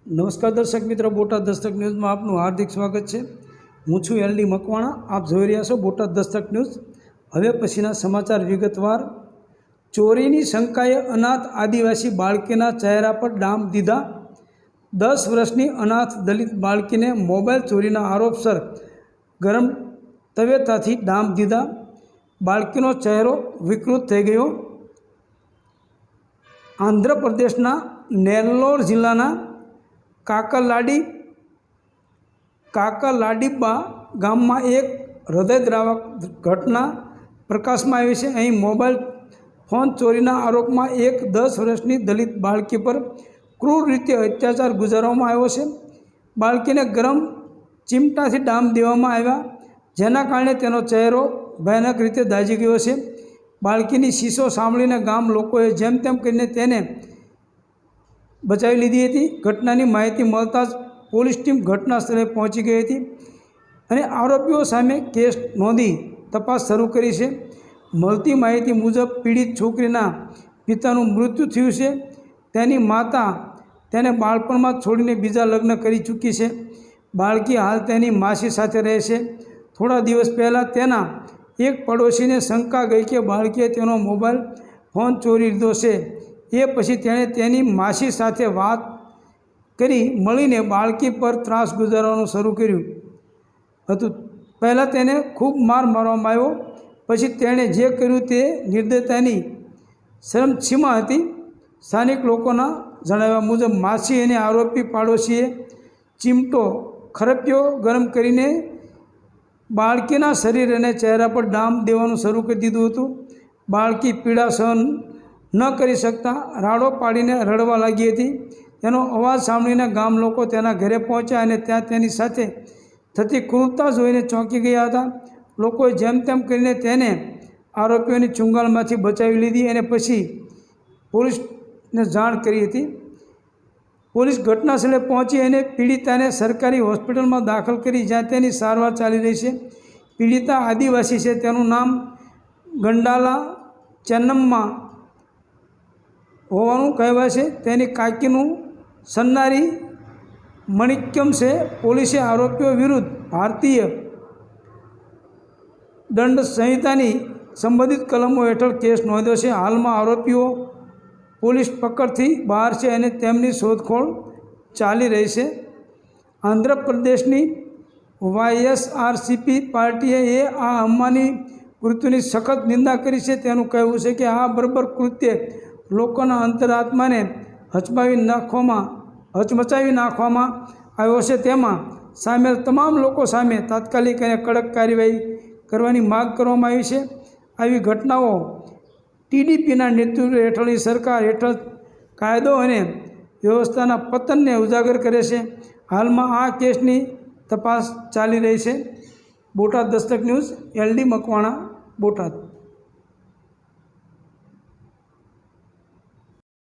નમસ્કાર દર્શક મિત્રો, બોટાદ દસ્તક ન્યૂઝમાં આપનું હાર્દિક સ્વાગત છે। હું છું એલડી મકવાણા। આપ જોઈ રહ્યા છો બોટાદ દસ્તક ન્યૂઝ। હવે પછીના સમાચાર વિગતવાર। ચોરીની શંકાએ અનાથ આદિવાસી બાળકીના ચહેરા પર ડામ દીધા। 10 વર્ષની અનાથ દલિત બાળકીને મોબાઈલ ચોરીના આરોપસર ગરમ તવેતાથી ડામ દીધા। બાળકીનો ચહેરો વિકૃત થઈ ગયો। આંધ્રપ્રદેશના નેલ્લોર જિલ્લાના કાકલાડીબ્બા ગામમાં એક હૃદયદ્રાવક ઘટના પ્રકાશમાં આવી છે। અહીં મોબાઈલ ફોન ચોરીના આરોપમાં એક 10 વર્ષની દલિત બાળકી પર ક્રૂર રીતે અત્યાચાર ગુજારવામાં આવ્યો છે। બાળકીને ગરમ ચીમટાથી ડામ દેવામાં આવ્યા, જેના કારણે તેનો ચહેરો ભયાનક રીતે દાઝી ગયો છે। બાળકીની ચીસો સાંભળીને ગામ લોકોએ જેમ તેમ કરીને તેને બચાવી લીધી હતી। ઘટનાની માહિતી મળતા જ પોલીસ ટીમ ઘટના સ્થળે પહોંચી ગઈ હતી અને આરોપીઓ સામે કેસ નોંધી તપાસ શરૂ કરી છે। મળતી માહિતી મુજબ પીડિત છોકરીના પિતાનું મૃત્યુ થયું છે। તેની માતા તેને બાળપણમાં છોડીને બીજા લગ્ન કરી ચૂકી છે। બાળકી હાલ તેની માસી સાથે રહે છે। થોડા દિવસ પહેલાં તેના એક પડોશીને શંકા ગઈ કે બાળકીએ તેનો મોબાઈલ ફોન ચોરી લીધો છે। એ પછી તેણે તેની માસી સાથે વાત કરી મળીને બાળકી પર ત્રાસ ગુજારવાનું શરૂ કર્યું હતું। પહેલાં તેને ખૂબ માર મારવામાં આવ્યો, પછી તેણે જે કર્યું તે નિર્દયતાની ચરમસીમા હતી। સ્થાનિક લોકોના જણાવ્યા મુજબ માસી અને આરોપી પાડોશીએ ચીમટો ખરપિયો ગરમ કરીને બાળકીના શરીર અને ચહેરા પર ડામ દેવાનું શરૂ કરી દીધું હતું। બાળકી પીડા સહન ન કરી શકતા રાડો પાડીને રડવા લાગી હતી। તેનો અવાજ સાંભળીને ગામ લોકો તેના ઘરે પહોંચ્યા અને ત્યાં તેની સાથે થતી ક્રૂરતા જોઈને ચોંકી ગયા હતા। લોકોએ જેમ તેમ કરીને તેને આરોપીઓની ચુંગાલમાંથી બચાવી લીધી અને પછી પોલીસને જાણ કરી હતી। પોલીસ ઘટનાસ્થળે પહોંચી અને પીડિતાને સરકારી હોસ્પિટલમાં દાખલ કરી, જ્યાં તેની સારવાર ચાલી રહી છે। પીડિતા આદિવાસી છે। તેનું નામ ગંડાલા ચેન્નમ્મા હોવાનું કહેવાય છે। તેની કાકીનું સન્નારી મણિક્યમ છે। પોલીસે આરોપીઓ વિરુદ્ધ ભારતીય દંડ સંહિતાની સંબંધિત કલમો હેઠળ કેસ નોંધ્યો છે। હાલમાં આરોપીઓ પોલીસ પકડથી બહાર છે અને તેમની શોધખોળ ચાલી રહી છે। આંધ્રપ્રદેશની વાયએસઆરસીપી પાર્ટીએ આ હુમલાની કૃત્યની સખત નિંદા કરી છે। તેનું કહેવું છે કે આ બર્બર કૃત્ય લોકોના અંતરાત્માને હચમચાવી નાખવામાં આવ્યો છે। તેમાં સામેલ તમામ લોકો સામે તાત્કાલિક અને કડક કાર્યવાહી કરવાની માંગ કરવામાં આવી છે। આવી ઘટનાઓ ટીડીપીના નેતૃત્વ હેઠળની સરકાર હેઠળ કાયદો અને વ્યવસ્થાના પતનને ઉજાગર કરે છે। હાલમાં આ કેસની તપાસ ચાલી રહી છે। Botad Dastak news, LD Makwana, Botad.